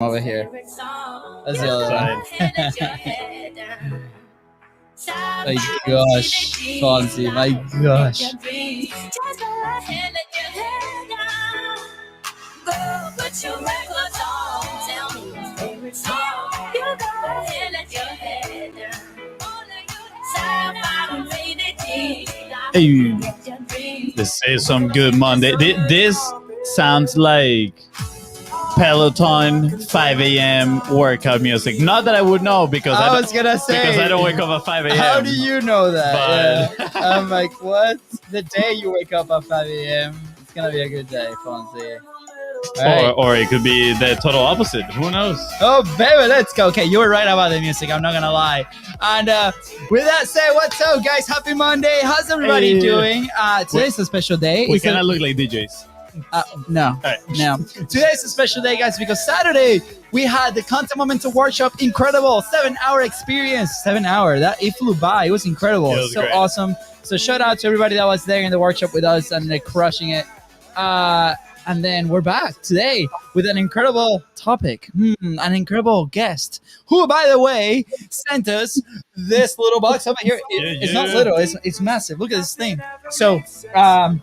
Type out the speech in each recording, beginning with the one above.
over here. That's the other one. My gosh, Fonzie, my gosh. Hey, this is some good Monday. This sounds like Peloton 5 a.m. workout music. Not that I would know because I was gonna say because I don't wake up at 5 a.m. How do you know that? But Yeah. I'm like, what? The day you wake up at 5 a.m. It's gonna be a good day, Fonzie. Right. Or it could be the total opposite. Who knows? Oh, baby, let's go. Okay, you were right about the music. I'm not going to lie. And with that said, what's up, guys? Happy Monday. How's everybody doing? Today's a special day. We cannot look like DJs. No. Right. No. Today's a special day, guys, because Saturday we had the Content Momentum Workshop. Incredible. 7-hour experience. 7 hour. It flew by. It was incredible. It was so great. Awesome. So shout out to everybody that was there in the workshop with us and they're crushing it. And then we're back today with an incredible topic, an incredible guest, who, by the way, sent us this little box over here. It's not little, it's massive. Look at this thing. So I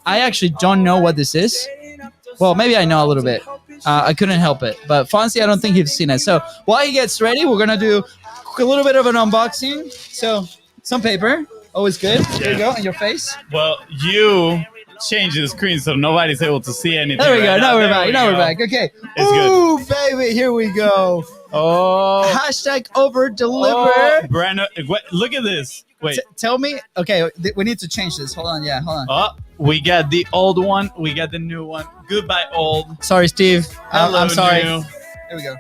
actually don't know what this is. Well, maybe I know a little bit. I couldn't help it. But Fonzie, I don't think he's seen it. So while he gets ready, we're going to do a little bit of an unboxing. So some paper, always good. There you go, on your face. Well, you change the screen so nobody's able to see anything. There we go. Right Now we're there back. we Now go. we're back. Okay. It's Ooh, baby. Here we go. Oh. Hashtag over deliver. Oh, Brandon, wait, look at this. Wait. Tell me. Okay, we need to change this. Hold on. Yeah, hold on. Oh, we got the old one. We got the new one. Goodbye, old. Sorry, Steve. Hello, I'm sorry. new. There we go.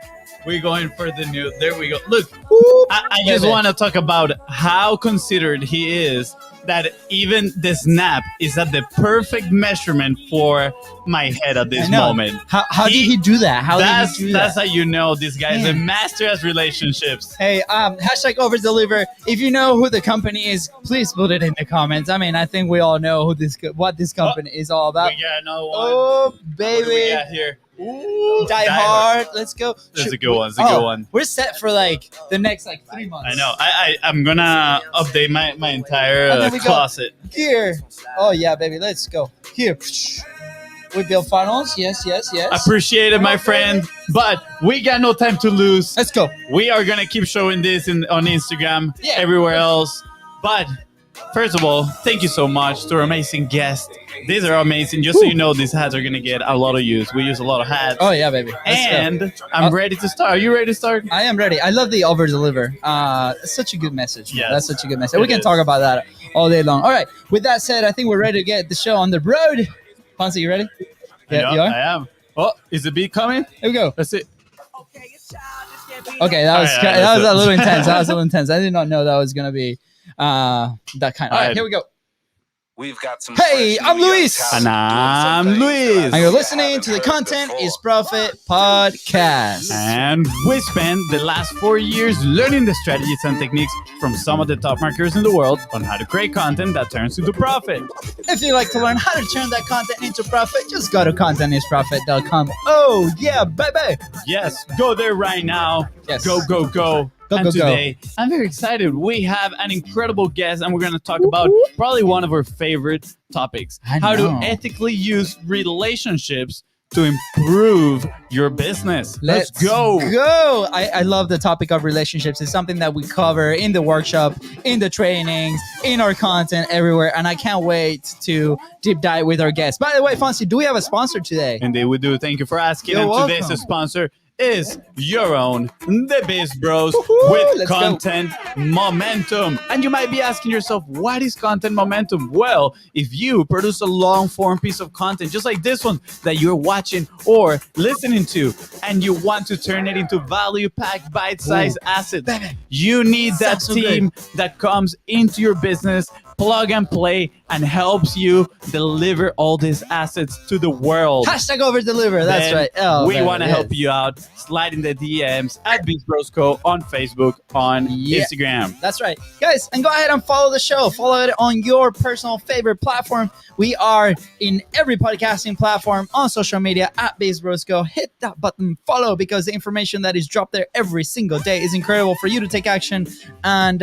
We're going for the new. There we go. Look, Ooh, I just want to talk about how considered he is. That even the snap is at the perfect measurement for my head at this moment. How did he do that? How did he do that? That's how you know this guy is a master at relationships. Hey, hashtag over deliver. If you know who the company is, please put it in the comments. I mean, I think we all know what this company is all about. We got another one. Oh, baby. What do we got here? Ooh, Die Hard. Let's go. That's a good one. It's a good one. We're set for like the next 3 months. I know. I'm gonna update my entire closet. Here. Oh yeah, baby. Let's go. Here. We build funnels. Yes. Appreciate it, my friend. But we got no time to lose. Let's go. We are gonna keep showing this on Instagram, everywhere else. But first of all, thank you so much to our amazing guest. These are amazing. Just so you know, these hats are going to get a lot of use. We use a lot of hats. Oh, yeah, baby. And I'm ready to start. Are you ready to start? I am ready. I love the over-deliver. Such a good message. Yes, that's such a good message. We can talk about that all day long. All right. With that said, I think we're ready to get the show on the road. Fonzie, you ready? Yeah, you are? I am. Oh, is the beat coming? Here we go. That's it. Okay, that was a little intense. That was a little intense. I did not know that was going to be that kind. All right, here we go. We've got some. Hey, I'm Luis. And I'm Luis. And you're listening to the Content is Profit podcast. And we spent the last 4 years learning the strategies and techniques from some of the top marketers in the world on how to create content that turns into profit. If you'd like to learn how to turn that content into profit, just go to contentisprofit.com. Oh, yeah, baby. Yes, go there right now. Yes. Go. And today, I'm very excited. We have an incredible guest, and we're going to talk about probably one of our favorite topics. How to ethically use relationships to improve your business. Let's go. I love the topic of relationships. It's something that we cover in the workshop, in the trainings, in our content, everywhere. And I can't wait to deep dive with our guests. By the way, Fonzie, do we have a sponsor today? Indeed, we do. Thank you for asking. You're welcome. Today's sponsor is your own The Biz Bros Let's with Content Momentum. And you might be asking yourself, what is Content Momentum? Well, if you produce a long form piece of content just like this one that you're watching or listening to, and you want to turn it into value-packed bite-sized assets, you need that team that comes into your business plug and play and helps you deliver all these assets to the world. Hashtag over deliver. That's right. Oh, we want to help you out. Slide in the DMs at Beast Bros Co on Facebook, on Instagram. That's right. Guys, and go ahead and follow the show. Follow it on your personal favorite platform. We are in every podcasting platform, on social media at Beast Bros Co. Hit that button, follow, because the information that is dropped there every single day is incredible for you to take action and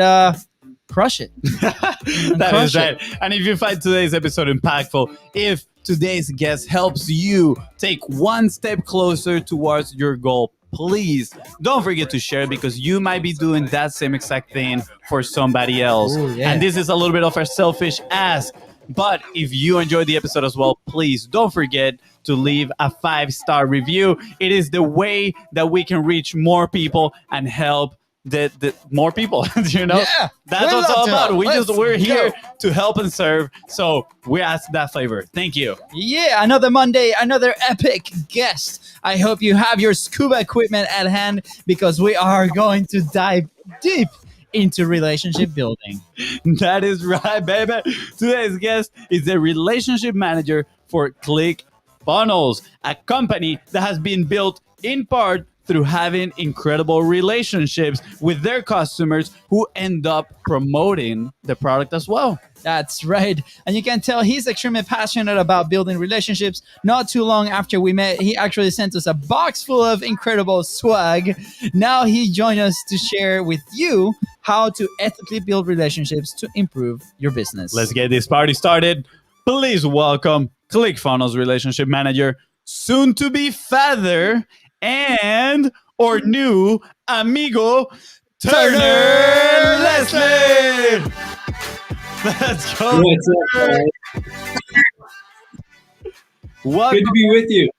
crush it. That is right. And if you find today's episode impactful, if today's guest helps you take one step closer towards your goal, please don't forget to share, because you might be doing that same exact thing for somebody else. Ooh, yeah. And this is a little bit of a selfish ask. But if you enjoyed the episode as well, please don't forget to leave a 5-star review. It is the way that we can reach more people and help the more people. You know, that's what it's all about. We're here to help and serve. So we ask that favor. Thank you. Yeah, another Monday, another epic guest. I hope you have your scuba equipment at hand, because we are going to dive deep into relationship building. That is right, baby. Today's guest is the relationship manager for ClickFunnels, a company that has been built in part through having incredible relationships with their customers who end up promoting the product as well. That's right. And you can tell he's extremely passionate about building relationships. Not too long after we met, he actually sent us a box full of incredible swag. Now he joined us to share with you how to ethically build relationships to improve your business. Let's get this party started. Please welcome ClickFunnels relationship manager, soon to be father, and our new amigo, Turner Leslie. Let's go. What's up, guys? Good to be with you.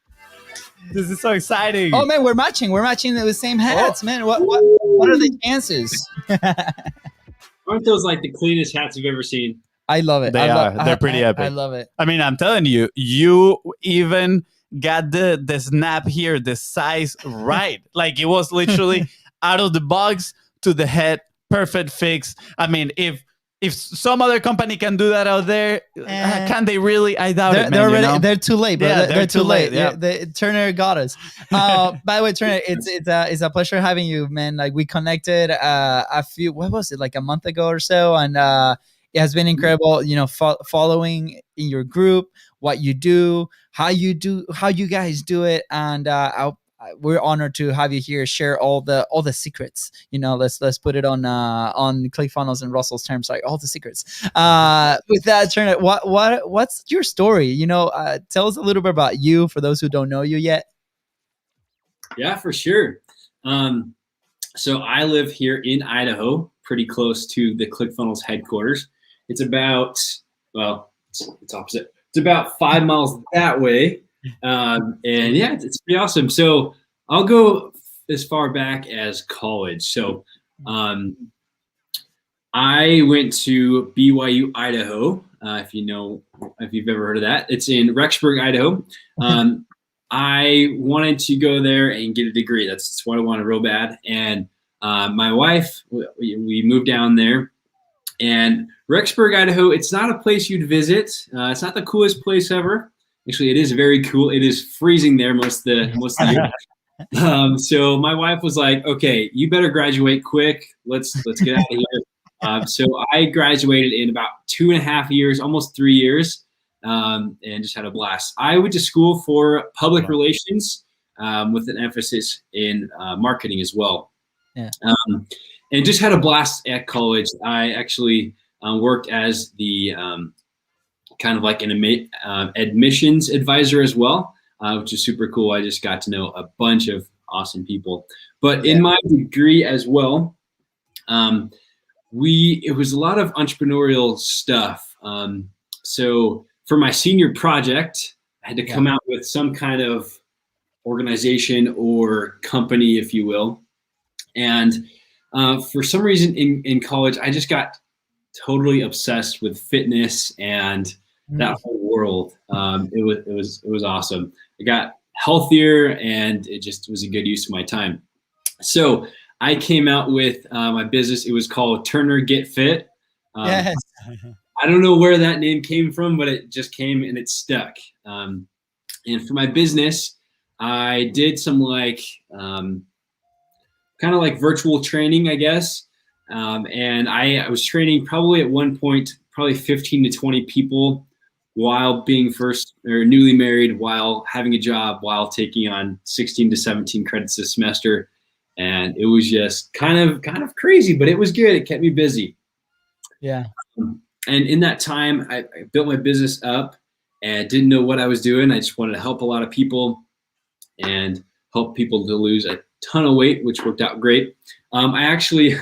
This is so exciting. Oh man, we're matching. We're matching the same hats, man. What are the chances? Aren't those like the cleanest hats you've ever seen? I love it. They're pretty epic. I love it. I mean, I'm telling you, you even got the snap here, the size right. Like it was literally out of the box to the head, perfect fix. I mean, if some other company can do that out there, can they really? I doubt it, man. They're too late, bro. Yeah, they're too late. Yeah. Turner got us. By the way, Turner, it's a pleasure having you, man. Like we connected like a month ago or so, and it has been incredible. You know, following in your group, what you do, how you guys do it, and we're honored to have you here. Share all the secrets. You know, let's put it on ClickFunnels and Russell's terms, like all the secrets. With that, Turner, what's your story? You know, tell us a little bit about you for those who don't know you yet. Yeah, for sure. So I live here in Idaho, pretty close to the ClickFunnels headquarters. It's about it's opposite. It's about 5 miles that way. And yeah, it's pretty awesome. So I'll go as far back as college. So I went to BYU, Idaho. If you've ever heard of that, it's in Rexburg, Idaho. I wanted to go there and get a degree. That's what I wanted real bad. And my wife, we moved down there. And Rexburg, Idaho, it's not a place you'd visit. It's not the coolest place ever. Actually, it is very cool. It is freezing there most of the year. So my wife was like, "Okay, you better graduate quick. Let's get out of here." So I graduated in about 2.5 years, almost 3 years, and just had a blast. I went to school for public relations with an emphasis in marketing as well. Yeah. And just had a blast at college. I actually worked as the kind of like an admissions advisor as well, which is super cool. I just got to know a bunch of awesome people. But in my degree as well, it was a lot of entrepreneurial stuff. So for my senior project, I had to come out with some kind of organization or company, if you will. And for some reason in college, I just got totally obsessed with fitness and that whole world. It was awesome. I got healthier, and it just was a good use of my time. So I came out with my business. It was called Turner Get Fit. Yes. I don't know where that name came from, but it just came and it stuck. And for my business, I did some kind of like virtual training, I guess. And I was training probably at one point, probably 15 to 20 people while being newly married, while having a job, while taking on 16 to 17 credits this semester. And it was just kind of crazy, but it was good. It kept me busy. Yeah. And in that time, I built my business up and didn't know what I was doing. I just wanted to help a lot of people and help people to lose a ton of weight, which worked out great. I actually,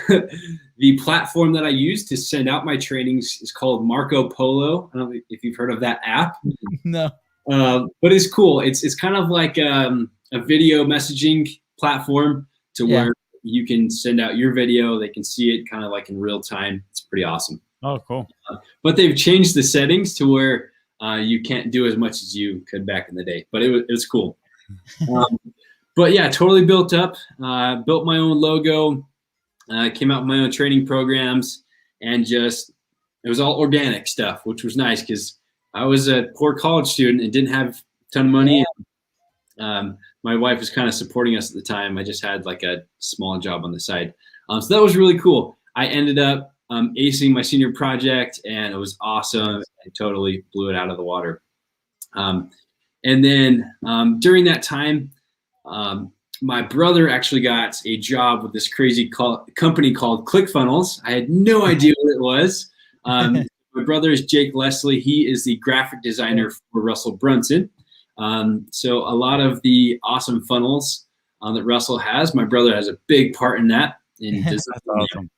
the platform that I use to send out my trainings is called Marco Polo. I don't know if you've heard of that app. No. But it's cool. It's kind of like a video messaging platform to where you can send out your video. They can see it kind of like in real time. It's pretty awesome. Oh, cool. But they've changed the settings to where you can't do as much as you could back in the day. But it was cool. But yeah, totally built up. Built my own logo. Came out with my own training programs, and it was all organic stuff, which was nice because I was a poor college student and didn't have a ton of money. My wife was kind of supporting us at the time. I just had like a small job on the side. So that was really cool. I ended up acing my senior project, and it was awesome. I totally blew it out of the water. And then during that time, my brother actually got a job with this crazy company called ClickFunnels. I had no idea what it was. My brother is Jake Leslie. He is the graphic designer for Russell Brunson. So a lot of the awesome funnels that Russell has, my brother has a big part in that. In design. That's awesome.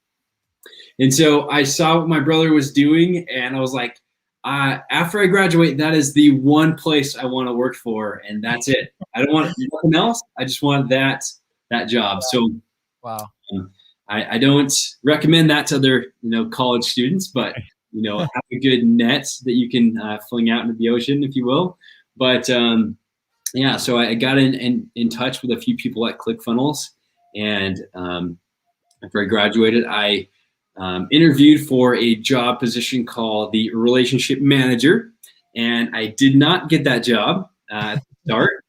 And so I saw what my brother was doing, and I was like, after I graduate, that is the one place I want to work for, and that's it. I don't want nothing else. I just want that job. So, wow. I don't recommend that to other college students, but have a good net that you can fling out into the ocean, if you will. But yeah, so I got in touch with a few people at ClickFunnels, and after I graduated, I interviewed for a job position called the relationship manager, and I did not get that job at the start,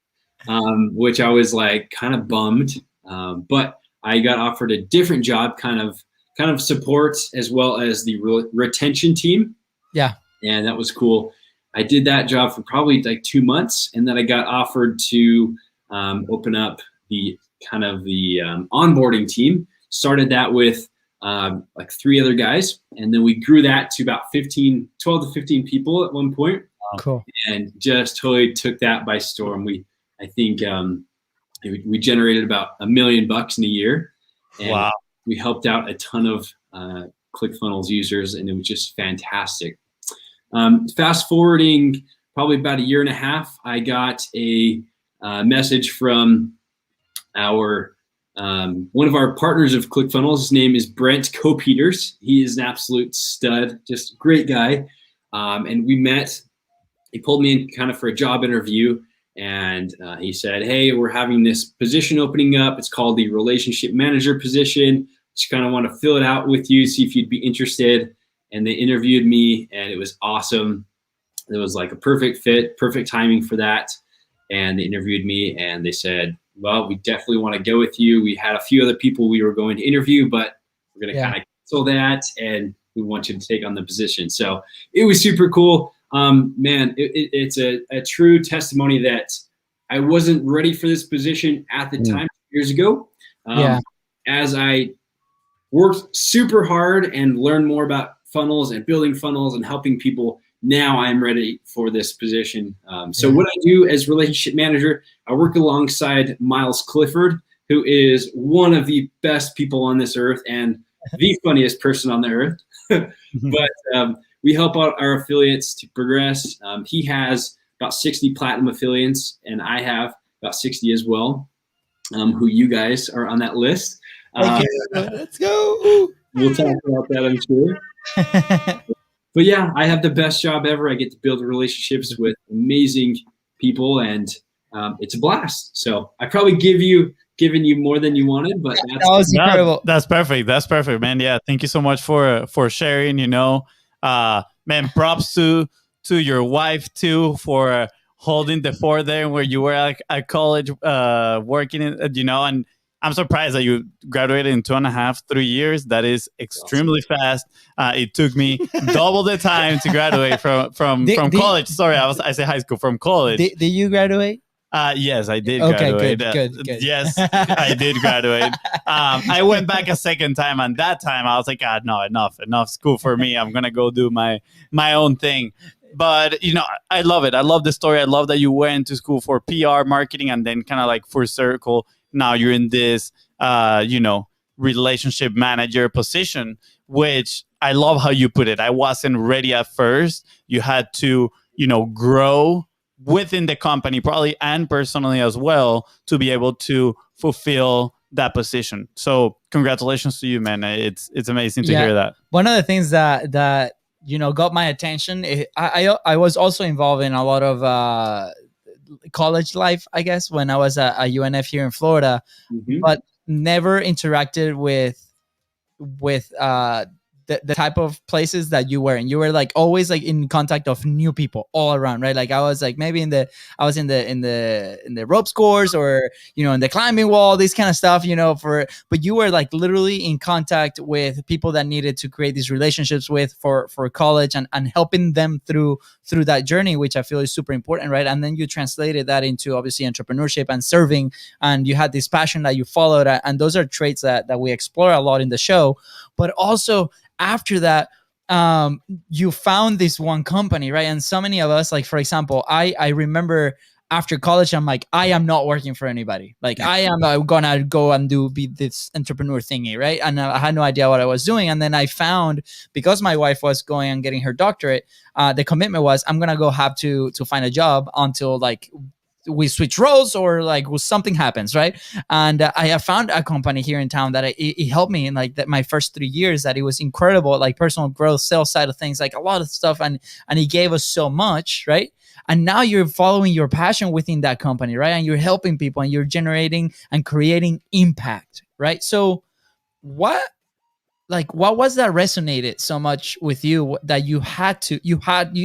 which I was like kind of bummed. But I got offered a different job, kind of support as well as the retention team. Yeah, and that was cool. I did that job for probably like 2 months, and then I got offered to open up the onboarding team. Started that with like 3 other guys, and then we grew that to about 12 to 15 people at one point. Cool. And just totally took that by storm. I think we generated about $1 million in a year. And wow. We helped out a ton of ClickFunnels users, and it was just fantastic. Fast forwarding probably about 1.5 years, I got a message from one of our partners of ClickFunnels. His name is Brent Copeters. He is an absolute stud, just great guy. And we met. He pulled me in kind of for a job interview, and he said, "Hey, we're having this position opening up. It's called the relationship manager position. Just kind of want to fill it out with you, see if you'd be interested." And they interviewed me, and it was awesome. It was like a perfect fit, perfect timing for that. And they interviewed me, and they said, "Well, we definitely want to go with you. We had a few other people we were going to interview, but we're going to kind of cancel that, and we want you to take on the position." So it was super cool. Man, it's a true testimony that I wasn't ready for this position at the time, years ago. As I worked super hard and learned more about funnels and building funnels and helping people, now I'm ready for this position. So what I do as relationship manager, I work alongside Miles Clifford, who is one of the best people on this earth and the funniest person on the earth. But we help out our affiliates to progress. He has about 60 platinum affiliates, and I have about 60 as well, who you guys are on that list. Let's go. We'll talk about that, I'm sure. But yeah, I have the best job ever. I get to build relationships with amazing people, and it's a blast. So I probably given you more than you wanted, but that was incredible. That's perfect. That's perfect, man. Yeah, thank you so much for sharing. man, props to your wife too for holding the fort there where you were at college, working in, and I'm surprised that you graduated in 2.5, 3 years. That is extremely fast. It took me double the time to graduate from college. Sorry, I say high school, from college. Did you graduate? Yes, I did Okay, graduate. good. Yes, I did graduate. I went back a second time, and that time I was like, no, enough school for me. I'm gonna go do my own thing. But I love it. I love the story. I love that you went to school for PR marketing, and then kind of like full circle. Now you're in this, relationship manager position, which I love how you put it. I wasn't ready at first. You had to, grow within the company, probably, and personally as well, to be able to fulfill that position. So congratulations to you, man. It's amazing to hear that. One of the things that got my attention, I was also involved in a lot of college life, I guess, when I was at UNF here in Florida, but never interacted with the type of places that you were in. You were like always like in contact of new people all around, right? Like I was like maybe in the ropes course, or in the climbing wall, this kind of stuff, but you were like literally in contact with people that needed to create these relationships with for college, and helping them through that journey, which I feel is super important, right? And then you translated that into obviously entrepreneurship and serving, and you had this passion that you followed, and those are traits that we explore a lot in the show. But also after that, you found this one company, right? And so many of us, like for example, I remember after college, I'm like, I am not working for anybody. Like I am gonna go and be this entrepreneur thingy, right? And I had no idea what I was doing. And then I found, because my wife was going and getting her doctorate, the commitment was, I'm gonna go have to find a job until like we switch roles, or like something happens, right? And I have found a company here in town that it helped me in like my first 3 years. That it was incredible, like personal growth, sales side of things, like a lot of stuff, and it gave us so much, right? And now you're following your passion within that company, right? And you're helping people, and you're generating and creating impact, right? So what was that resonated so much with you that you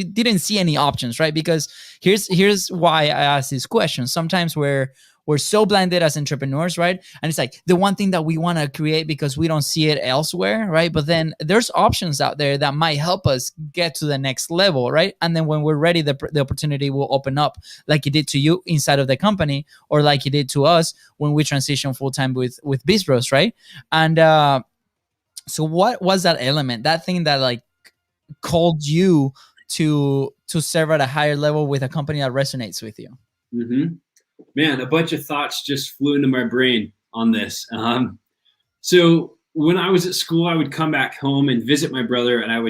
didn't see any options, right? Because here's why I ask this question. Sometimes we're so blinded as entrepreneurs, right? And it's like the one thing that we want to create because we don't see it elsewhere, right? But then there's options out there that might help us get to the next level, right? And then when we're ready, the opportunity will open up, like it did to you inside of the company, or like it did to us when we transitioned full-time with Biz Bros, right? And so what was that element, that thing that like called you to serve at a higher level with a company that resonates with you? Man, a bunch of thoughts just flew into my brain on this. So when I was at school, I would come back home and visit my brother, and I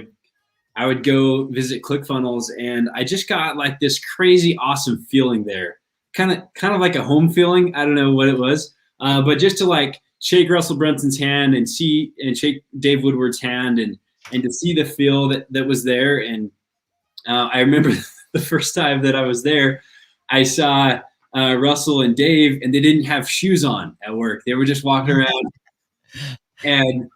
would go visit ClickFunnels, and I just got like this crazy awesome feeling there, kind of like a home feeling. I don't know what it was, but just to like shake Russell Brunson's hand and shake Dave Woodward's hand, and to see the feel that was there. And I remember the first time that I was there, I saw Russell and Dave, and they didn't have shoes on at work. They were just walking around, and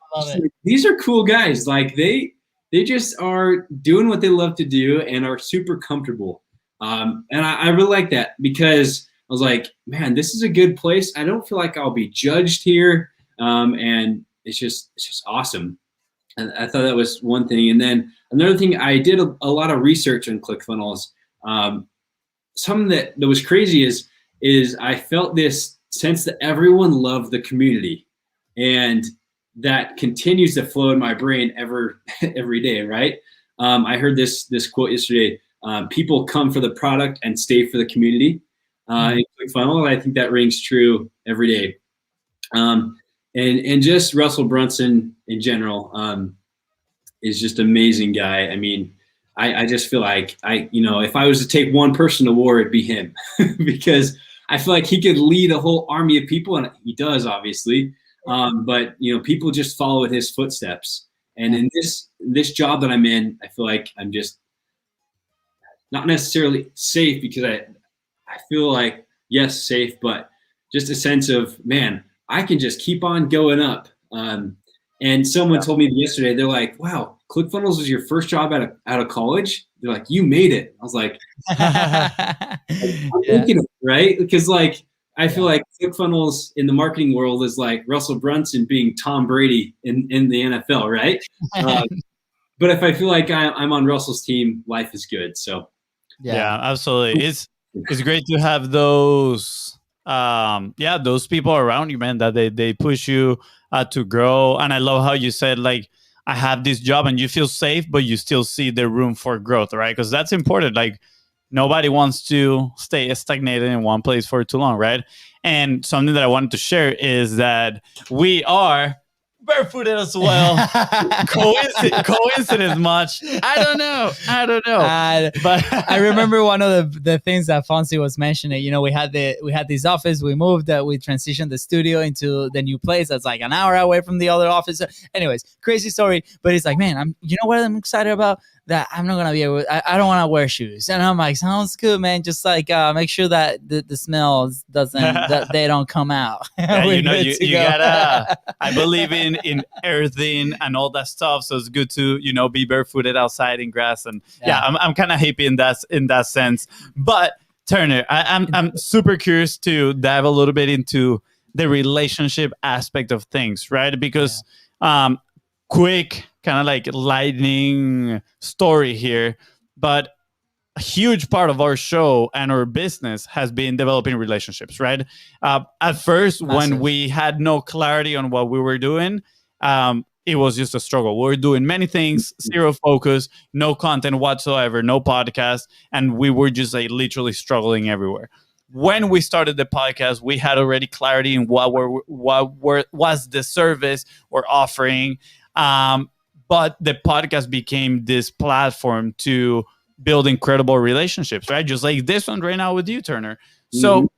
these are cool guys. Like they just are doing what they love to do and are super comfortable. And I really like that, because I was like, man, this is a good place. I don't feel like I'll be judged here. And it's just awesome. And I thought that was one thing. And then another thing, I did a lot of research on ClickFunnels. Something that was crazy is I felt this sense that everyone loved the community, and that continues to flow in my brain every day. Right. I heard this quote yesterday. People come for the product and stay for the community. In ClickFunnels, I think that rings true every day. And just Russell Brunson in general is just an amazing guy. I mean, I just feel like if I was to take one person to war, it'd be him, because I feel like he could lead a whole army of people, and he does, obviously. But people just follow in his footsteps. And in this job that I'm in, I feel like I'm just not necessarily safe, because I feel like, yes, safe, but just a sense of, man, I can just keep on going up. And someone told me yesterday, they're like, wow, ClickFunnels was your first job out of college. They're like, you made it. I was like, I'm thinking of it, right? Because like, I feel like ClickFunnels in the marketing world is like Russell Brunson being Tom Brady in the NFL, right? But if I feel like I'm on Russell's team, life is good. So yeah, absolutely. It's great to have those those people around you, man, that they push you to grow. And I love how you said, like, I have this job, and you feel safe, but you still see the room for growth, right? Because that's important. Like, nobody wants to stay stagnated in one place for too long, right? And something that I wanted to share is that we are barefooted as well. Coincidence much? I don't know. But I remember one of the things that Fonzie was mentioning. You know, we had this office. We moved. We transitioned the studio into the new place that's like an hour away from the other office. Anyways, crazy story. But it's like, man, you know what I'm excited about? That I'm not gonna be able. I don't want to wear shoes, and I'm like, sounds good, man. Just like make sure that the smells that they don't come out. Yeah, you gotta. I believe in earthing and all that stuff, so it's good to be barefooted outside in grass, and I'm kind of hippie in that sense. But Turner, I'm super curious to dive a little bit into the relationship aspect of things, right? Because quick kind of like lightning story here, but a huge part of our show and our business has been developing relationships, right? At first, when we had no clarity on what we were doing, it was just a struggle. We were doing many things, zero focus, no content whatsoever, no podcast, and we were just like literally struggling everywhere. When we started the podcast, we had already clarity in what was the service we're offering. But the podcast became this platform to build incredible relationships, right? Just like this one right now with you, Turner. So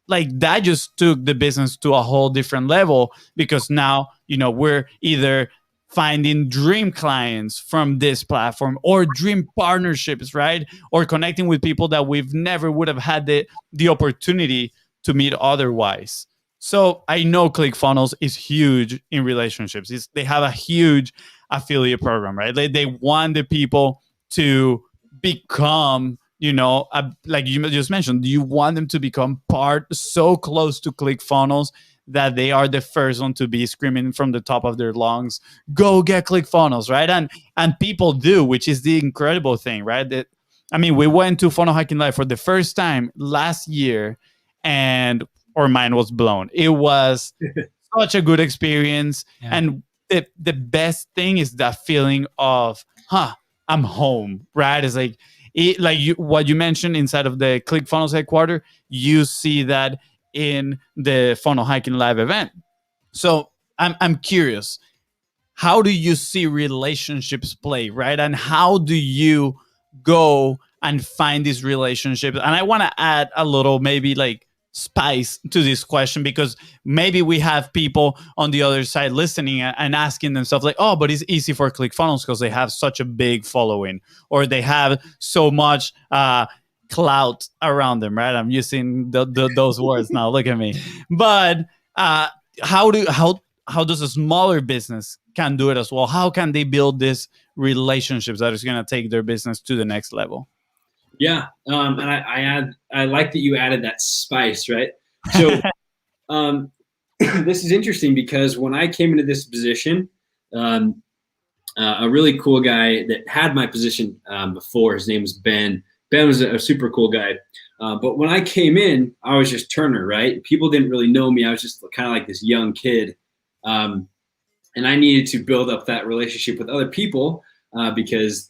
like that just took the business to a whole different level, because now, we're either finding dream clients from this platform or dream partnerships, right? Or connecting with people that we've never would have had the opportunity to meet otherwise. So I know ClickFunnels is huge in relationships. They have a huge affiliate program, right? They want the people to become, like you just mentioned, you want them to become so close to ClickFunnels that they are the first one to be screaming from the top of their lungs, go get ClickFunnels, right? And people do, which is the incredible thing, right? We went to Funnel Hacking Live for the first time last year, and our mind was blown. It was such a good experience. Yeah. And the best thing is that feeling of, I'm home, right? It's like, what you mentioned inside of the ClickFunnels headquarters, you see that in the Funnel Hacking Live event. So I'm curious, how do you see relationships play, right? And how do you go and find these relationships? And I want to add a little, maybe like spice to this question, because maybe we have people on the other side listening and asking themselves like, oh, but it's easy for ClickFunnels because they have such a big following, or they have so much clout around them, right? I'm using those words now, look at me. But how does a smaller business can do it as well? How can they build these relationships that is going to take their business to the next level? Yeah, and I like that you added that spice, right? So this is interesting because when I came into this position, a really cool guy that had my position before, his name was Ben. Ben was a super cool guy. But when I came in, I was just Turner, right? People didn't really know me. I was just kind of like this young kid. And I needed to build up that relationship with other people because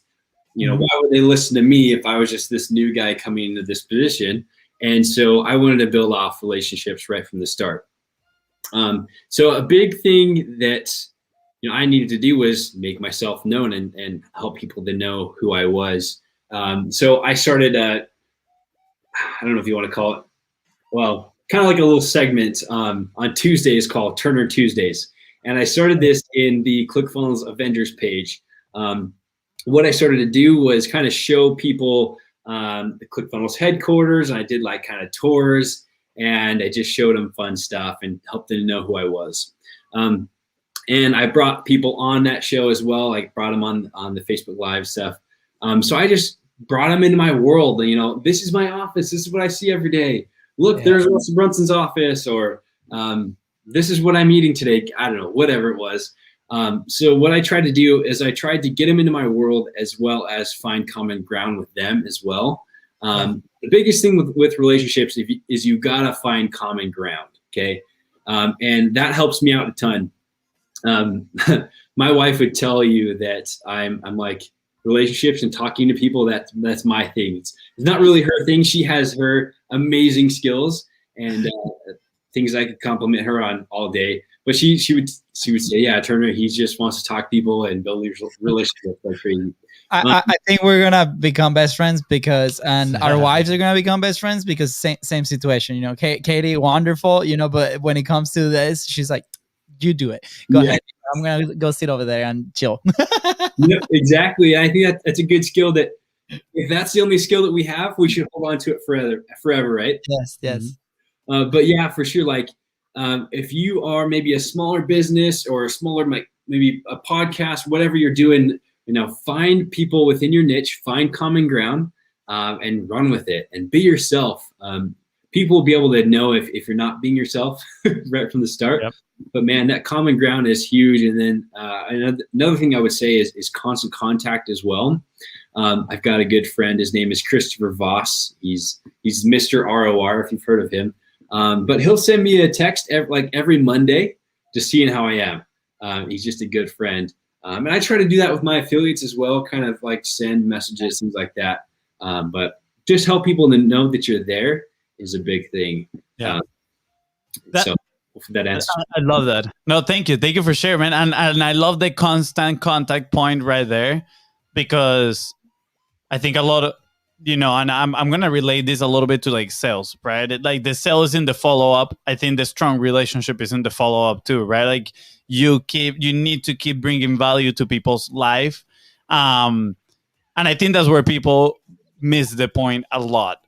why would they listen to me if I was just this new guy coming into this position? And so I wanted to build off relationships right from the start. So a big thing that I needed to do was make myself known and help people to know who I was. So I started I don't know if you want to call it, well, kind of like a little segment on Tuesdays called Turner Tuesdays. And I started this in the ClickFunnels Avengers page. What I started to do was kind of show people the ClickFunnels headquarters, and I did like kind of tours, and I just showed them fun stuff and helped them know who I was. And I brought people on that show as well. Like brought them on the Facebook Live stuff. So I just brought them into my world. You know, this is my office. This is what I see every day. Look, there's Russell Brunson's office, or this is what I'm eating today. I don't know, whatever it was. So what I tried to do is I tried to get them into my world as well as find common ground with them as well. The biggest thing with relationships is you gotta find common ground. Okay. And that helps me out a ton. My wife would tell you that I'm like relationships and talking to people. That's my thing. It's not really her thing. She has her amazing skills and things I could compliment her on all day. But she would say, yeah, Turner, he just wants to talk to people and build relationships like crazy. I think we're gonna become best friends and our wives are gonna become best friends because same situation. You know, Katie, wonderful. You know, but when it comes to this, she's like, "You do it. Go ahead. I'm gonna go sit over there and chill." Exactly. I think that's a good skill. That if that's the only skill that we have, we should hold on to it forever, right? Yes. Mm-hmm. But yeah, for sure. Like, if you are maybe a smaller business or a smaller, maybe a podcast, whatever you're doing, you know, find people within your niche, find common ground, and run with it and be yourself. People will be able to know if you're not being yourself right from the start. Yep. But man, that common ground is huge. And then another thing I would say is constant contact as well. I've got a good friend. His name is Christopher Voss. He's Mr. ROR, if you've heard of him. But he'll send me a text every Monday just seeing how I am. He's just a good friend. And I try to do that with my affiliates as well, kind of like send messages, things like that. But just help people to know that you're there is a big thing. Yeah. So that answer. I love that. No, thank you. Thank you for sharing, man. And I love the constant contact point right there, because I think a lot of, you know, and I'm going to relate this a little bit to like sales, right? Like the sales in the follow-up. I think the strong relationship is in the follow-up too, right? Like you need to keep bringing value to people's life. And I think that's where people miss the point a lot.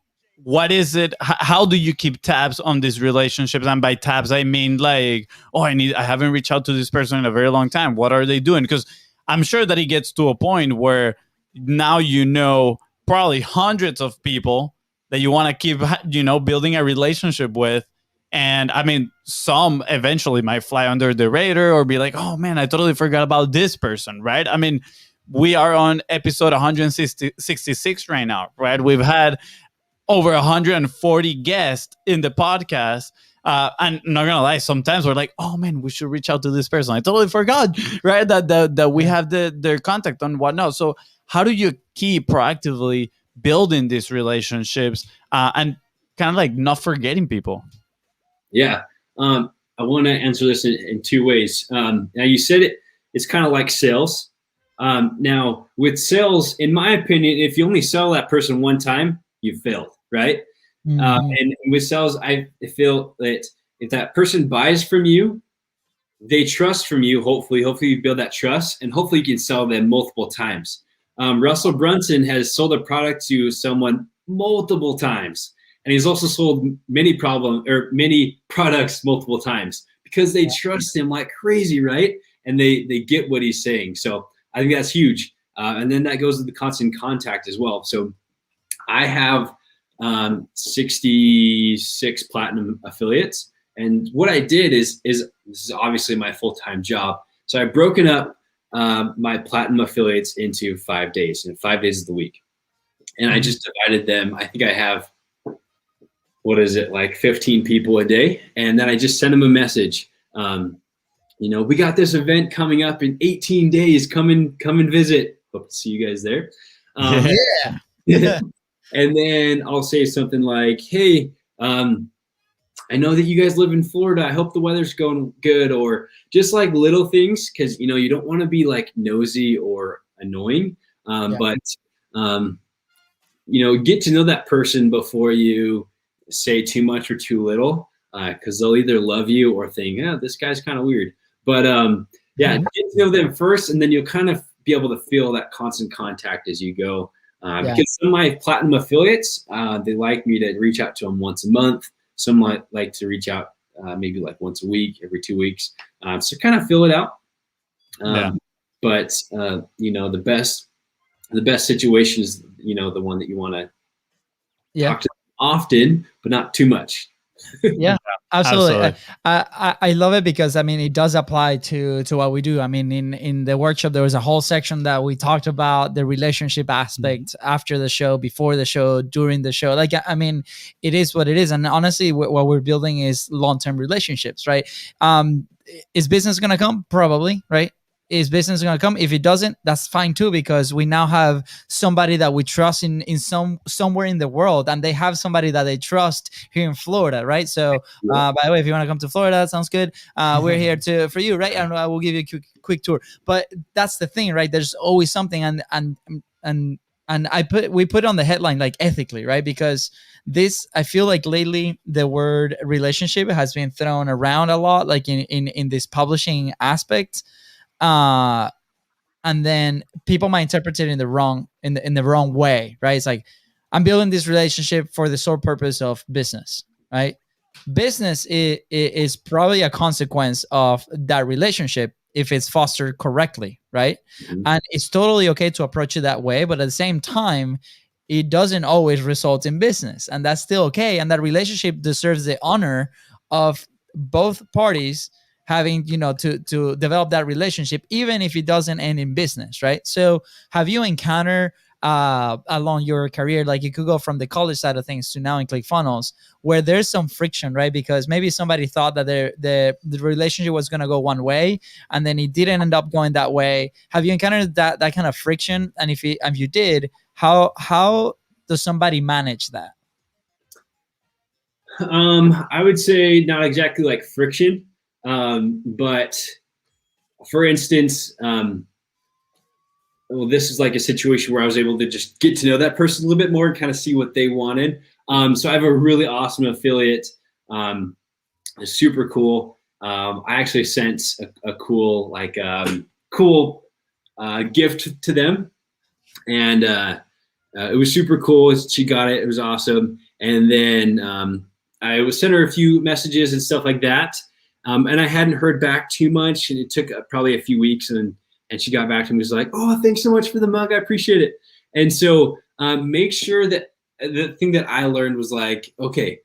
What is it? How do you keep tabs on these relationships? And by tabs, I mean like, I haven't reached out to this person in a very long time. What are they doing? Because I'm sure that it gets to a point where now you know probably hundreds of people that you want to keep, you know, building a relationship with. And I mean, some eventually might fly under the radar or be like, oh man, I totally forgot about this person, right? I mean, we are on episode 166 right now, right? We've had over 140 guests in the podcast. And not gonna lie, sometimes we're like, oh man, we should reach out to this person. I totally forgot, right? That we have their contact and whatnot. So how do you keep proactively building these relationships and kind of like not forgetting people? Yeah. I want to answer this in two ways. Now you said it's kind of like sales. Now with sales, in my opinion, if you only sell that person one time, you failed, right? Mm-hmm. And with sales, I feel that if that person buys from you, they trust from you. Hopefully you build that trust, and hopefully you can sell them multiple times. Russell Brunson has sold a product to someone multiple times, and he's also sold many products multiple times because they trust him like crazy, right? And they get what he's saying. So I think that's huge. And then that goes to the constant contact as well. So I have 66 platinum affiliates. And what I did is this is obviously my full-time job. So I've broken up my platinum affiliates into 5 days, and 5 days of the week. And I just divided them. I think I have, 15 people a day. And then I just send them a message. You know, we got this event coming up in 18 days. Come and visit. Hope to see you guys there. Yeah. And then I'll say something like, hey, I know that you guys live in Florida. I hope the weather's going good, or just like little things, because, you know, you don't want to be like nosy or annoying, but, you know, get to know that person before you say too much or too little, because they'll either love you or think, this guy's kind of weird. But get to know them first, and then you'll kind of be able to feel that constant contact as you go. Because some of my platinum affiliates, they like me to reach out to them once a month. Some might like to reach out maybe like once a week, every 2 weeks. So kind of fill it out. But the best situation is the one that you want to talk to often, but not too much. Yeah, absolutely. I love it because it does apply to what we do. In the workshop there was a whole section that we talked about the relationship aspect after the show, before the show, during the show. It is what it is, and honestly, what we're building is long-term relationships, right? Is business gonna come? Probably, right? Is business going to come? If it doesn't, that's fine too, because we now have somebody that we trust in somewhere in the world, and they have somebody that they trust here in Florida, right? So, by the way, if you want to come to Florida, that sounds good. We're here for you, right? And I will give you a quick tour. But that's the thing, right? There's always something, and we put on the headline like ethically, right? Because I feel like lately the word relationship has been thrown around a lot, like in this publishing aspect. And then people might interpret it in the wrong way, right? It's like, I'm building this relationship for the sole purpose of business, right? Business is probably a consequence of that relationship if it's fostered correctly, right? Mm-hmm. And it's totally okay to approach it that way, but at the same time, it doesn't always result in business, and that's still okay. And that relationship deserves the honor of both parties having to develop that relationship, even if it doesn't end in business, right? So have you encountered along your career, like you could go from the college side of things to now in ClickFunnels, where there's some friction, right? Because maybe somebody thought that the relationship was going to go one way, and then it didn't end up going that way. Have you encountered that kind of friction? And if you did, how does somebody manage that? I would say not exactly like friction. But for instance, this is like a situation where I was able to just get to know that person a little bit more and kind of see what they wanted. So I have a really awesome affiliate. It's super cool. I actually sent a cool gift to them, and it was super cool. She got it. It was awesome. And then I sent her a few messages and stuff like that. And I hadn't heard back too much, and it took probably a few weeks, and she got back to me and was like, "Oh, thanks so much for the mug. I appreciate it." And so make sure that the thing that I learned was like, okay,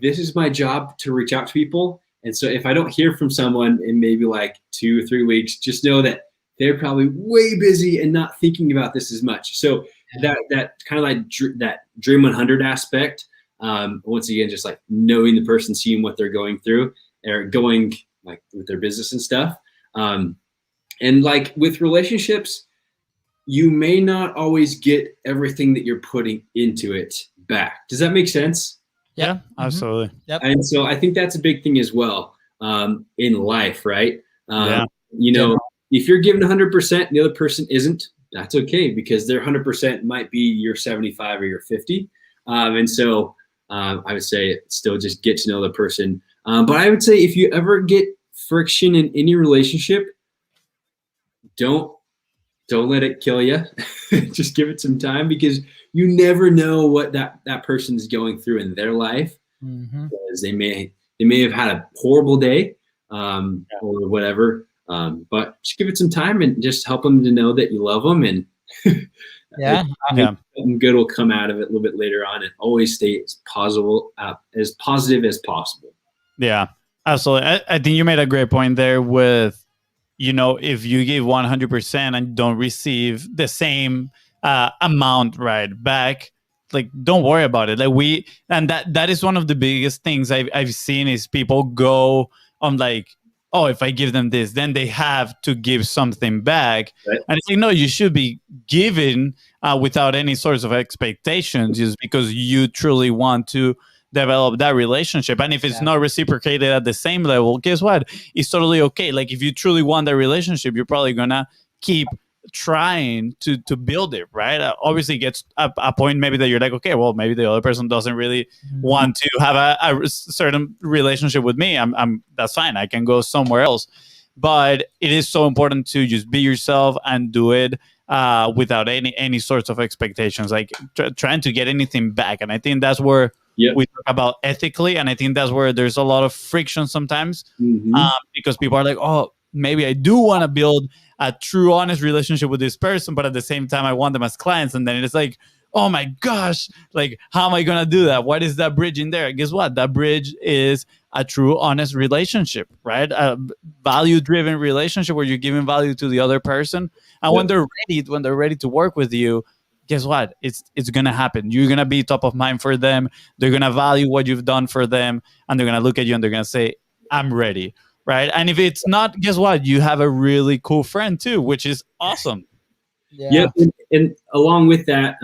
this is my job to reach out to people. And so if I don't hear from someone in maybe like 2 or 3 weeks, just know that they're probably way busy and not thinking about this as much. So that kind of like that Dream 100 aspect, once again, just like knowing the person, seeing what they're going through, or going like with their business and stuff. And like with relationships, you may not always get everything that you're putting into it back. Does that make sense? Yeah, absolutely. Mm-hmm. Yep. And so I think that's a big thing as well, in life, right? If you're giving 100% and the other person isn't, that's okay, because their 100% might be your 75 or your 50. And so I would say still just get to know the person. But I would say if you ever get friction in any relationship, don't let it kill you. Just give it some time, because you never know what that person is going through in their life. Mm-hmm. Because they may have had a horrible day, or whatever. But just give it some time and just help them to know that you love them, and something good will come out of it a little bit later on. And always stay as positive as possible. Yeah, absolutely. I think you made a great point there with, if you give 100% and don't receive the same amount right back, like, don't worry about it. That is one of the biggest things I've seen is people go on like, oh, if I give them this, then they have to give something back. Right. And it's like, no, you should be giving without any sorts of expectations, just because you truly want to develop that relationship. And if it's not reciprocated at the same level, guess what? It's totally okay. Like, if you truly want that relationship, you're probably gonna keep trying to build it, right? Obviously, it gets a point maybe that you're like, okay, well, maybe the other person doesn't really want to have a certain relationship with me. I'm that's fine. I can go somewhere else. But it is so important to just be yourself and do it without any sorts of expectations, like trying to get anything back. And I think that's where we talk about ethically, and I think that's where there's a lot of friction sometimes, because people are like, oh, maybe I do want to build a true, honest relationship with this person, but at the same time, I want them as clients. And then it's like, oh my gosh, like, how am I going to do that? What is that bridge in there? Guess what? That bridge is a true, honest relationship, right? A value-driven relationship where you're giving value to the other person. And when they're ready to work with you, guess what? It's going to happen. You're going to be top of mind for them. They're going to value what you've done for them. And they're going to look at you and they're going to say, I'm ready, right? And if it's not, guess what? You have a really cool friend too, which is awesome. Yeah. And along with that,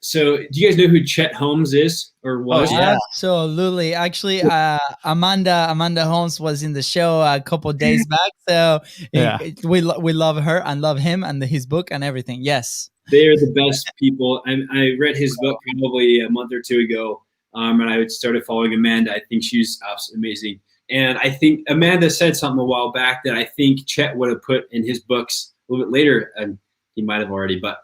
so do you guys know who Chet Holmes is or was? Oh, yeah. Absolutely. Actually, Amanda Holmes was in the show a couple of days back. So we love her and love him and his book and everything. Yes. They are the best people. I read his book probably a month or two ago, and I started following Amanda. I think she's absolutely amazing. And I think Amanda said something a while back that I think Chet would have put in his books a little bit later, and he might have already, but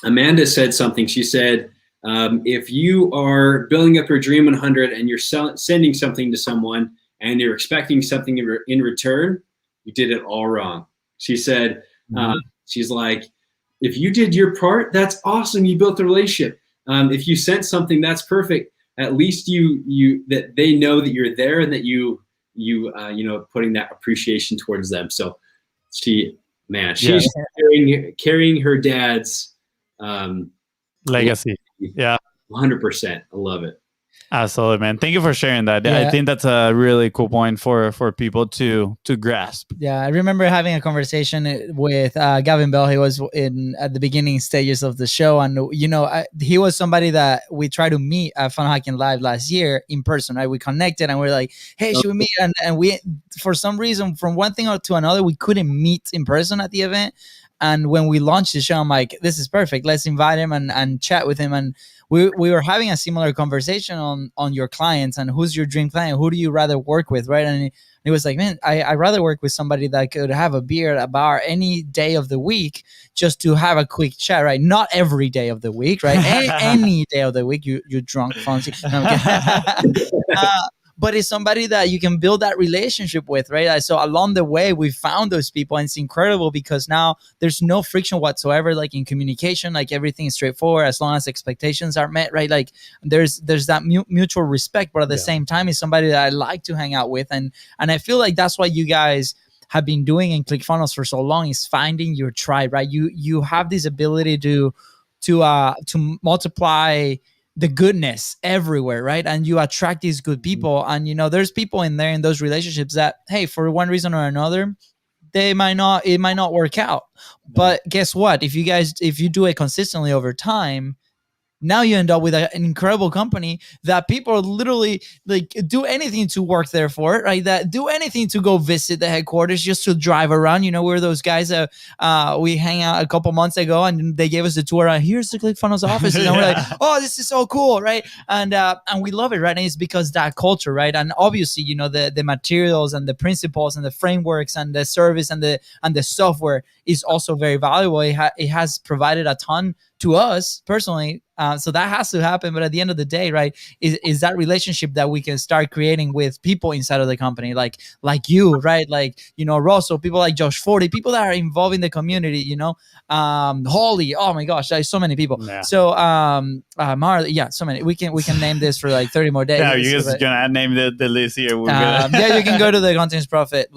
Amanda said something. She said, if you are building up your Dream 100 and you're sending something to someone and you're expecting something in return, you did it all wrong. She said, she's like, if you did your part, that's awesome. You built a relationship. If you sent something, that's perfect. At least you that they know that you're there and that you putting that appreciation towards them. So she's carrying her dad's legacy. Yeah, 100%. I love it. Absolutely, man. Thank you for sharing that. Yeah. I think that's a really cool point for people to grasp. Yeah, I remember having a conversation with Gavin Bell. He was at the beginning stages of the show, and he was somebody that we tried to meet at Fun Hacking Live last year in person. Right, we connected, and we're like, "Hey, should we meet?" And we, for some reason, from one thing to another, we couldn't meet in person at the event. And when we launched the show, I'm like, "This is perfect. Let's invite him and chat with him." And we were having a similar conversation on your clients and who's your dream client, who do you rather work with, right? And it was like, man, I'd rather work with somebody that could have a beer at a bar any day of the week just to have a quick chat, right? Not every day of the week, right? Any day of the week, you drunk, fancy. But it's somebody that you can build that relationship with, right? So along the way, we found those people, and it's incredible because now there's no friction whatsoever, like in communication, like everything is straightforward as long as expectations are met, right? Like there's that mutual respect, but at the same time, it's somebody that I like to hang out with, and I feel like that's what you guys have been doing in ClickFunnels for so long is finding your tribe, right? You have this ability to multiply the goodness everywhere, right? And you attract these good people. And, there's people in there in those relationships that, hey, for one reason or another, it might not work out. But guess what? If you do it consistently over time, now you end up with an incredible company that people literally like do anything to work there for, right? That do anything to go visit the headquarters just to drive around. We're those guys that we hang out a couple months ago and they gave us the tour. Here's the ClickFunnels office. And we're like, oh, this is so cool, right? And we love it, right? And it's because that culture, right? And obviously, the materials and the principles and the frameworks and the service and the software is also very valuable. It has provided a ton to us personally. So that has to happen. But at the end of the day, right, is that relationship that we can start creating with people inside of the company, like you, right? Like, Russell, people like Josh Forty, people that are involved in the community, Holly, oh my gosh, there's so many people. Yeah. So Marley, so many. We can name this for like 30 more days. Yeah, you guys gonna name the list here. Yeah, you can go to the Contents Profit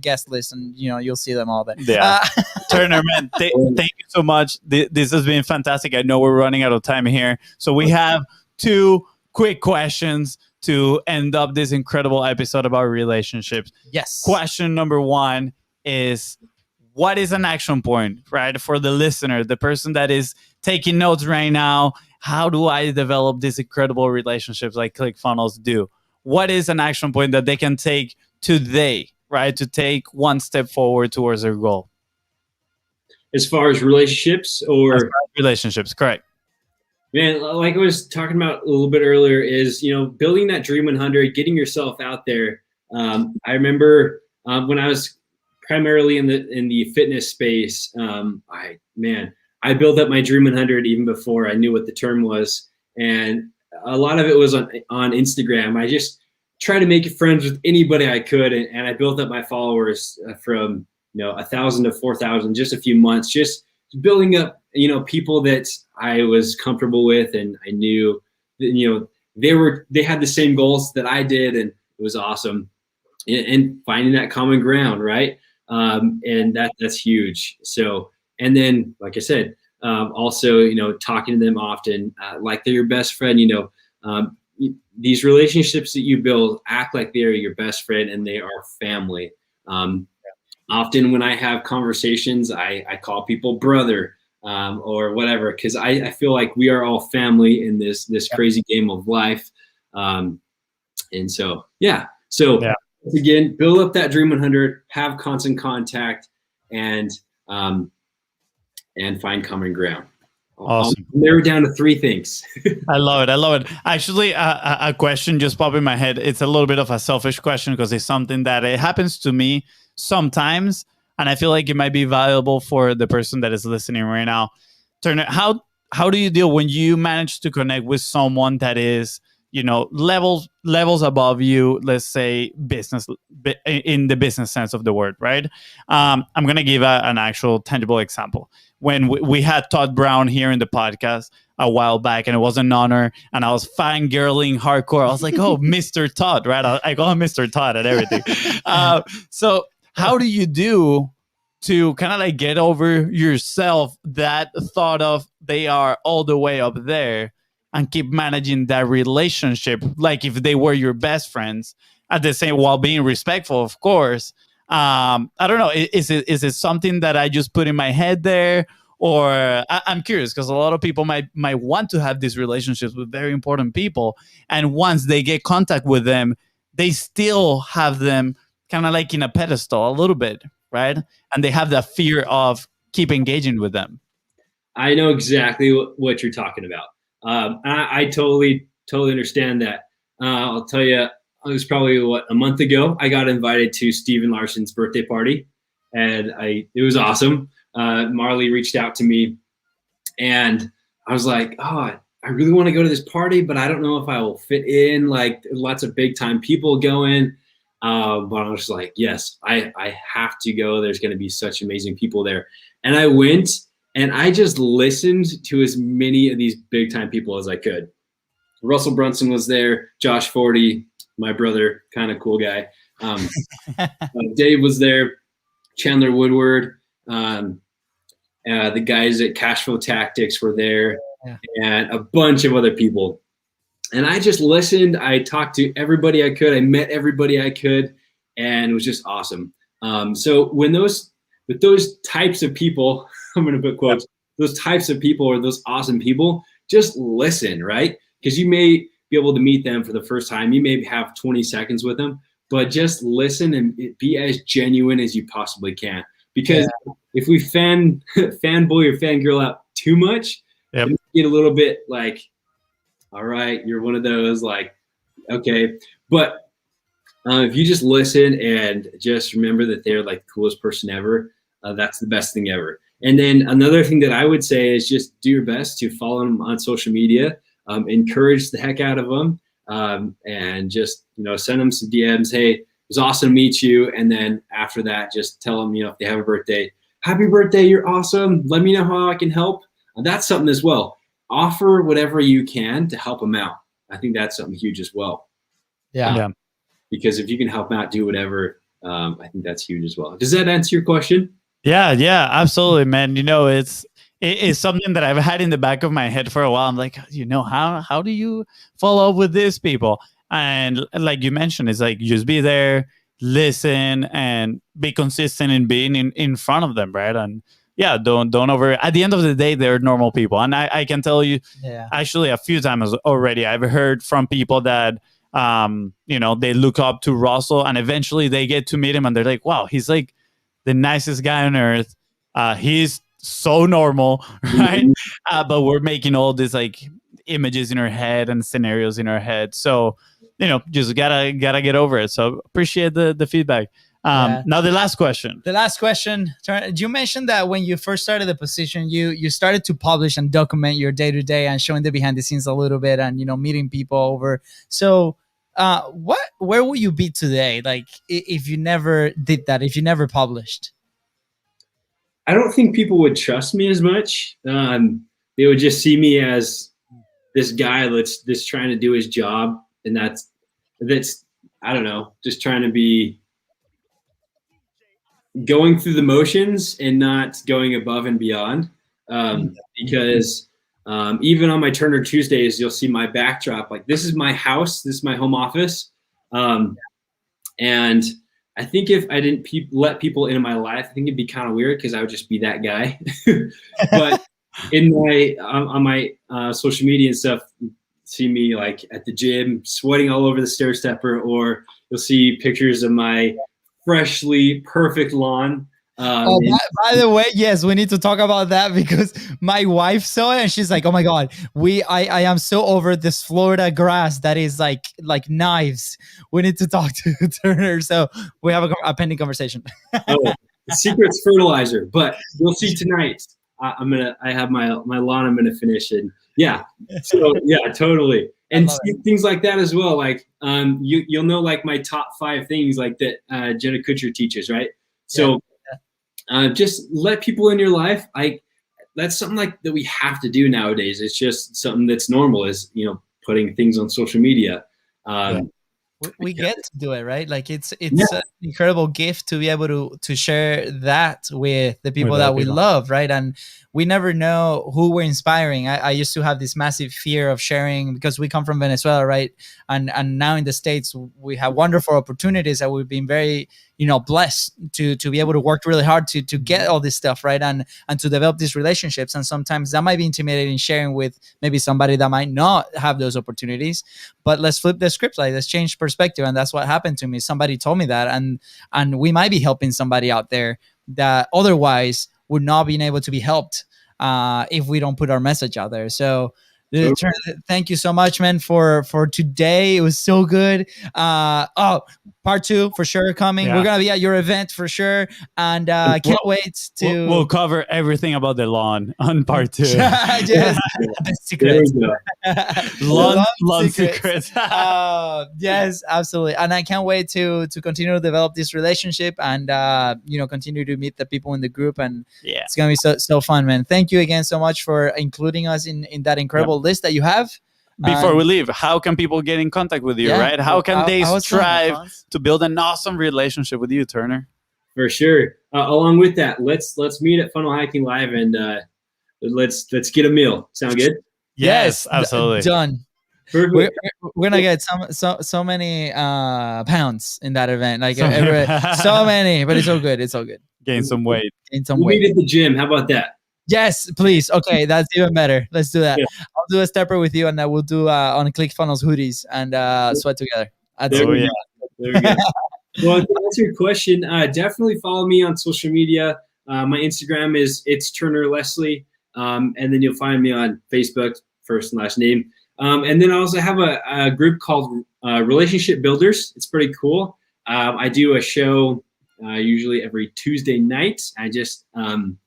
guest list and you'll see them all there. Yeah. Turner, man, thank you so much. This has been fantastic. I know we're running out of time here, so we have 2 quick questions to end up this incredible episode about relationships. Yes. Question number 1 is, what is an action point, right, for the listener, the person that is taking notes right now? How do I develop these incredible relationships like ClickFunnels do? What is an action point that they can take today, right, to take one step forward towards their goal? As far as relationships or relationships, correct. Man, like I was talking about a little bit earlier, is building that Dream 100, getting yourself out there. I remember when I was primarily in the fitness space, I built up my Dream 100 even before I knew what the term was, and a lot of it was on Instagram. try to make friends with anybody I could. And I built up my followers from, 1,000 to 4,000, just a few months, just building up, people that I was comfortable with. And I knew that, they had the same goals that I did. And it was awesome. And finding that common ground. Right. And that's huge. So, and then, like I said, also, talking to them often, like they're your best friend, these relationships that you build, act like they are your best friend and they are family. Often when I have conversations, I call people brother, or whatever, because I feel like we are all family in this crazy game of life. And so, once again, build up that Dream 100, have constant contact, and find common ground. Awesome. I'll narrow down to 3 things. I love it. Actually, a question just popped in my head. It's a little bit of a selfish question because it's something that it happens to me sometimes, and I feel like it might be valuable for the person that is listening right now. Turner, how do you deal when you manage to connect with someone that is, levels above you, let's say business, in the business sense of the word, right? I'm going to give an actual tangible example. When we had Todd Brown here in the podcast a while back, and it was an honor, and I was fangirling hardcore. I was like, oh, Mr. Todd, right? I call him Mr. Todd and everything. So how do you do to kind of like get over yourself that thought of they are all the way up there, and keep managing that relationship like if they were your best friends, at the same, while being respectful, of course? I don't know. Is it something that I just put in my head there, or I'm curious because a lot of people might want to have these relationships with very important people, and once they get contact with them, they still have them kind of like in a pedestal a little bit, right? And they have that fear of keep engaging with them. I know exactly what you're talking about. I totally understand that. I'll tell you, it was probably a month ago, I got invited to Steven Larson's birthday party, and it was awesome. Marley reached out to me, and I was like, oh, I really want to go to this party, but I don't know if I will fit in, like lots of big time people going. But I was like, yes, I have to go. There's going to be such amazing people there. And I went, and I just listened to as many of these big time people as I could. Russell Brunson was there, Josh Forty, my brother, kind of cool guy. Dave was there, Chandler Woodward, the guys at Cashflow Tactics were there, and a bunch of other people. And I just listened. I talked to everybody I could. I met everybody I could, and it was just awesome. So with those types of people, I'm going to put quotes, those types of people or those awesome people, just listen, right? Because you may be able to meet them for the first time. You may have 20 seconds with them, but just listen and be as genuine as you possibly can. Because if we fanboy or fangirl out too much, it get a little bit like, all right, you're one of those, like, okay. But if you just listen and just remember that they're like the coolest person ever, that's the best thing ever. And then another thing that I would say is just do your best to follow them on social media. Encourage the heck out of them, and just, send them some DMs. Hey, it was awesome to meet you. And then after that, just tell them, if they have a birthday, happy birthday, you're awesome. Let me know how I can help. That's something as well. Offer whatever you can to help them out. I think that's something huge as well. Yeah. Because if you can help them out, do whatever. I think that's huge as well. Does that answer your question? Yeah, absolutely, man. It's something that I've had in the back of my head for a while. I'm like, how do you follow up with these people? And like you mentioned, it's like just be there, listen, and be consistent in being in front of them, right? And don't at the end of the day, they're normal people. And I can tell you, actually a few times already, I've heard from people that they look up to Russell, and eventually they get to meet him, and they're like, wow, he's like the nicest guy on earth. He's so normal, right? But we're making all these like images in our head and scenarios in our head. So, just gotta get over it. So appreciate the feedback. Now the last question. You mentioned that when you first started the position, you started to publish and document your day-to-day and showing the behind the scenes a little bit, and meeting people over. So where would you be today? Like if you never did that, if you never published? I don't think people would trust me as much. They would just see me as this guy that's just trying to do his job, and that's I don't know, just trying to be going through the motions and not going above and beyond. Because even on my Turner Tuesdays, you'll see my backdrop. Like, this is my house, this is my home office, and I think if I didn't let people into my life, I think it'd be kind of weird because I would just be that guy. But in my on my social media and stuff, see me like at the gym, sweating all over the stair stepper, or you'll see pictures of my freshly perfect lawn. By the way, yes, we need to talk about that because my wife saw it and she's like, "Oh my god, I am so over this Florida grass that is like knives. We need to talk to Turner." So we have a pending conversation. The secret's fertilizer, but you'll see tonight. I have my lawn. I'm gonna finish it. Yeah. So yeah, totally. And things like that as well. Like you'll know like my top 5 things like that Jenna Kutcher teaches, right? So. Just let people in your life. That's something like that we have to do nowadays. It's just something that's normal, is putting things on social media. We get to do it, right? Like it's an incredible gift to be able to share that with the people that we love, right? And we never know who we're inspiring. I used to have this massive fear of sharing because we come from Venezuela, right? And now in the States, we have wonderful opportunities that we've been very, blessed to be able to work really hard to get all this stuff, right? And to develop these relationships. And sometimes that might be intimidating, sharing with maybe somebody that might not have those opportunities. But let's flip the script, like let's change perspective. And that's what happened to me. Somebody told me that, and we might be helping somebody out there that otherwise would not be able to be helped if we don't put our message out there. So thank you so much, man, for today. It was so good. Part 2 for sure coming. We're gonna be at your event for sure, and can't wait to. We'll cover everything about the lawn on part 2. Yes, the secrets. Lawn secrets. Yes, absolutely, and I can't wait to continue to develop this relationship and continue to meet the people in the group, and it's gonna be so fun, man. Thank you again so much for including us in that incredible list that you have. Before we leave, how can people get in contact with you, right? How can they strive to build an awesome relationship with you, Turner? For sure. Along with that, let's meet at Funnel Hacking Live and let's get a meal. Sound good? Yes, absolutely. Done. We're gonna get so many pounds in that event, like so many, but it's all good. It's all good. Gain some weight. We'll meet at the gym. How about that? Yes, please. Okay, that's even better. Let's do that. Yeah. I'll do a stepper with you, and then we'll do on ClickFunnels hoodies and sweat together. There we go. Well, to answer your question, definitely follow me on social media. My Instagram is it's Turner Leslie, and then you'll find me on Facebook, first and last name. And then I also have a group called Relationship Builders. It's pretty cool. I do a show usually every Tuesday night. I just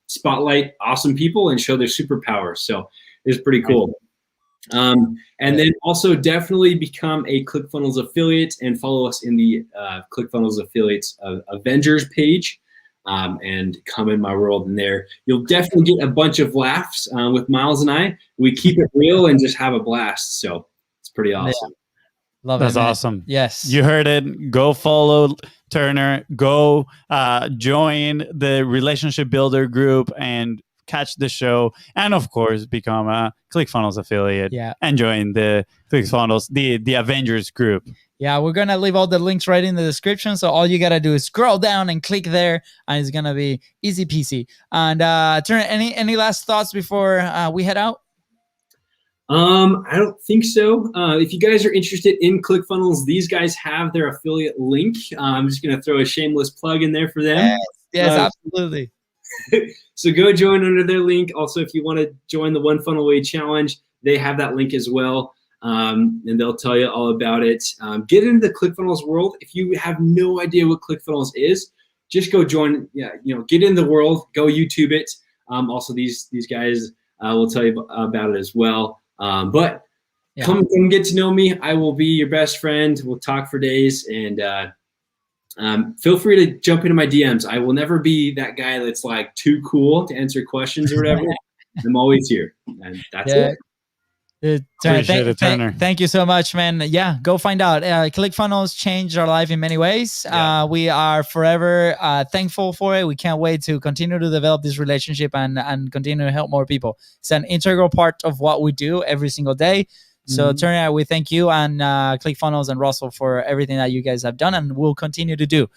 spotlight awesome people and show their superpowers. So it's pretty cool. And then also definitely become a ClickFunnels affiliate and follow us in the ClickFunnels affiliates Avengers page, and come in my world. And there you'll definitely get a bunch of laughs with Miles and I. We keep it real and just have a blast. So it's pretty awesome. Love That's it, awesome. Yes. You heard it. Go follow Turner. Go join the Relationship Builder group and catch the show. And of course, become a ClickFunnels affiliate. Yeah. And join the ClickFunnels, the Avengers group. Yeah, we're going to leave all the links right in the description. So all you got to do is scroll down and click there, and it's going to be easy peasy. And Turner, any last thoughts before we head out? I don't think so. If you guys are interested in ClickFunnels, these guys have their affiliate link. I'm just going to throw a shameless plug in there for them. Yes, absolutely. So go join under their link. Also, if you want to join the One Funnel Away Challenge, they have that link as well. And they'll tell you all about it. Get into the ClickFunnels world. If you have no idea what ClickFunnels is, just go join. Get in the world. Go YouTube it. Also, these guys will tell you about it as well. But come get to know me. I will be your best friend. We'll talk for days, and feel free to jump into my DMs. I will never be that guy that's like too cool to answer questions or whatever. I'm always here, and that's it. Turner. Thank you so much, man. Yeah, go find out. ClickFunnels changed our life in many ways. Yeah. We are forever thankful for it. We can't wait to continue to develop this relationship and continue to help more people. It's an integral part of what we do every single day. So Turner, we thank you and ClickFunnels and Russell for everything that you guys have done and will continue to do.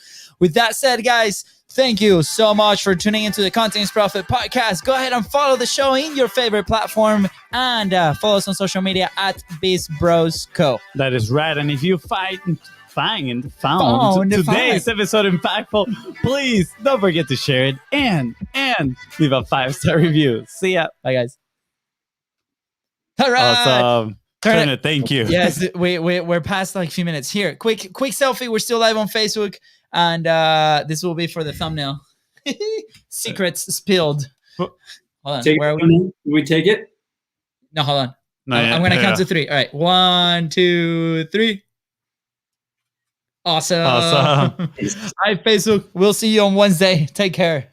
With that said, guys, thank you so much for tuning into the Content is Profit podcast. Go ahead and follow the show in your favorite platform and follow us on social media at BizBrosCo. That is right. And if you found today's episode impactful, please don't forget to share it and leave a 5-star review. See ya. Bye, guys. All right. Awesome. Turner, thank you. Yes, we're past like a few minutes. Here, quick selfie. We're still live on Facebook, and this will be for the thumbnail. Secrets spilled. Hold on. Where are we? Can we take it? No, hold on. I'm gonna count to 3. All right, 1, 2, 3. Awesome. All right, Facebook. We'll see you on Wednesday. Take care.